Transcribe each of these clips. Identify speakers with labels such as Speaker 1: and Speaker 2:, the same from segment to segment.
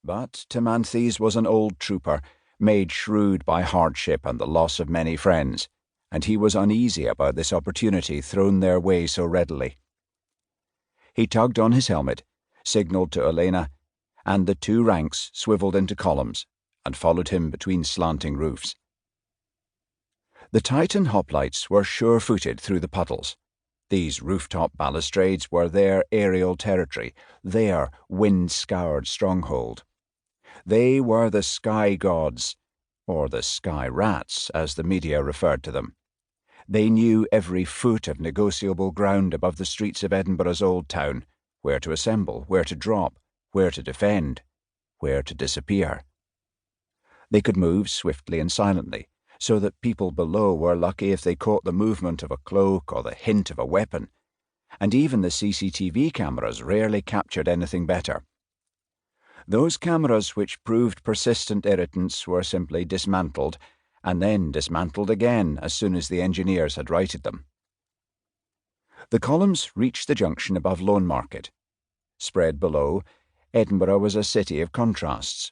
Speaker 1: But Timanthes was an old trooper, made shrewd by hardship and the loss of many friends, and he was uneasy about this opportunity thrown their way so readily. He tugged on his helmet, signalled to Elena, and the two ranks swivelled into columns and followed him between slanting roofs. The Titan hoplites were sure-footed through the puddles. These rooftop balustrades were their aerial territory, their wind-scoured stronghold. They were the sky gods, or the sky rats, as the media referred to them. They knew every foot of negotiable ground above the streets of Edinburgh's old town, where to assemble, where to drop, where to defend, where to disappear. They could move swiftly and silently, so that people below were lucky if they caught the movement of a cloak or the hint of a weapon, and even the CCTV cameras rarely captured anything better. Those cameras which proved persistent irritants were simply dismantled, and then dismantled again as soon as the engineers had righted them. The columns reached the junction above Lawnmarket. Spread below, Edinburgh was a city of contrasts.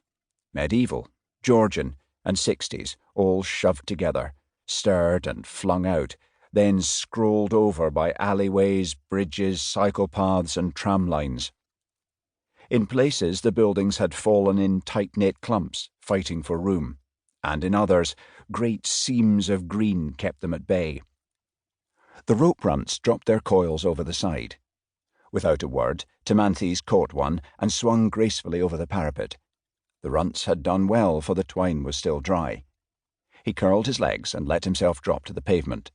Speaker 1: Medieval, Georgian, and 60s, all shoved together, stirred and flung out, then scrolled over by alleyways, bridges, cycle paths, and tram lines. In places the buildings had fallen in tight-knit clumps, fighting for room, and in others great seams of green kept them at bay. The rope runts dropped their coils over the side. Without a word, Timanthes caught one and swung gracefully over the parapet. The runts had done well, for the twine was still dry. He curled his legs and let himself drop to the pavement.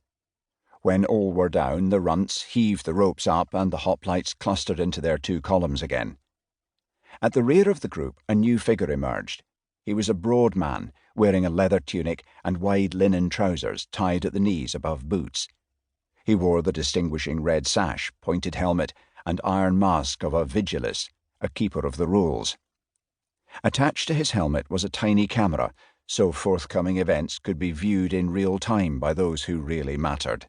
Speaker 1: When all were down, the runts heaved the ropes up and the hoplites clustered into their two columns again. At the rear of the group, a new figure emerged. He was a broad man, wearing a leather tunic and wide linen trousers tied at the knees above boots. He wore the distinguishing red sash, pointed helmet, and iron mask of a vigilus, a keeper of the rules. Attached to his helmet was a tiny camera, so forthcoming events could be viewed in real time by those who really mattered.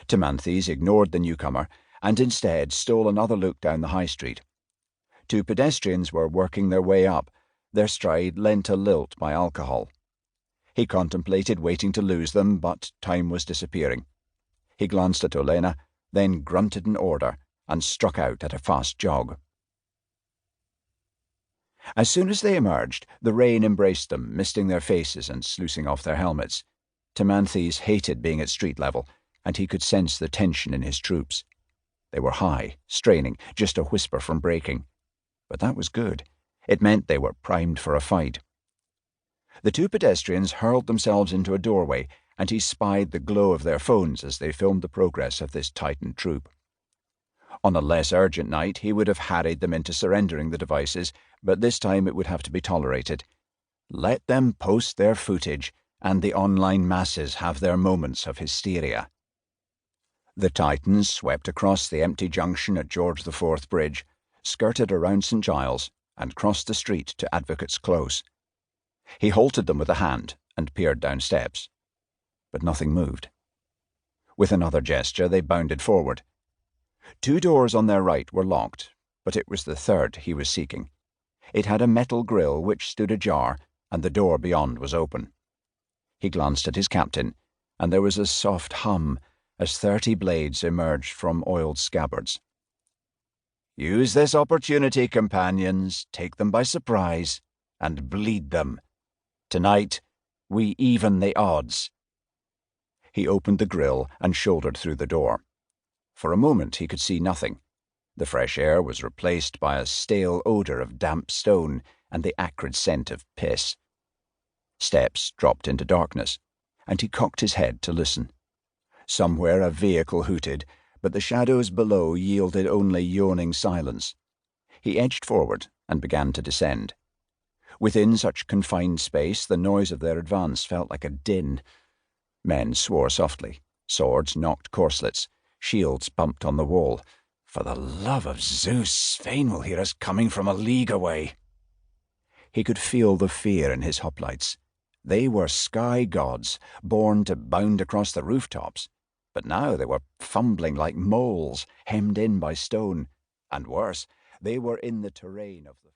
Speaker 1: Timanthes ignored the newcomer and instead stole another look down the high street. Two pedestrians were working their way up, their stride lent a lilt by alcohol. He contemplated waiting to lose them, but time was disappearing. He glanced at Elena, then grunted an order and struck out at a fast jog. As soon as they emerged, the rain embraced them, misting their faces and sluicing off their helmets. Timanthes hated being at street level, and he could sense the tension in his troops. They were high, straining, just a whisper from breaking. But that was good. It meant they were primed for a fight. The two pedestrians hurled themselves into a doorway, and he spied the glow of their phones as they filmed the progress of this Titan troop. On a less urgent night, he would have harried them into surrendering the devices, but this time it would have to be tolerated. Let them post their footage, and the online masses have their moments of hysteria. The Titans swept across the empty junction at George IV Bridge, skirted around St. Giles, and crossed the street to Advocates' Close. He halted them with a hand and peered down steps. But nothing moved. With another gesture, they bounded forward. Two doors on their right were locked, but it was the third he was seeking. It had a metal grille which stood ajar, and the door beyond was open. He glanced at his captain, and there was a soft hum as 30 blades emerged from oiled scabbards. "Use this opportunity, companions, take them by surprise, and bleed them. Tonight, we even the odds." He opened the grille and shouldered through the door. For a moment he could see nothing. The fresh air was replaced by a stale odour of damp stone and the acrid scent of piss. Steps dropped into darkness, and he cocked his head to listen. Somewhere a vehicle hooted, but the shadows below yielded only yawning silence. He edged forward and began to descend. Within such confined space, the noise of their advance felt like a din. Men swore softly, swords knocked corselets, shields bumped on the wall. "For the love of Zeus, Svein will hear us coming from a league away." He could feel the fear in his hoplites. They were sky gods, born to bound across the rooftops, but now they were fumbling like moles, hemmed in by stone, and worse, they were in the terrain of the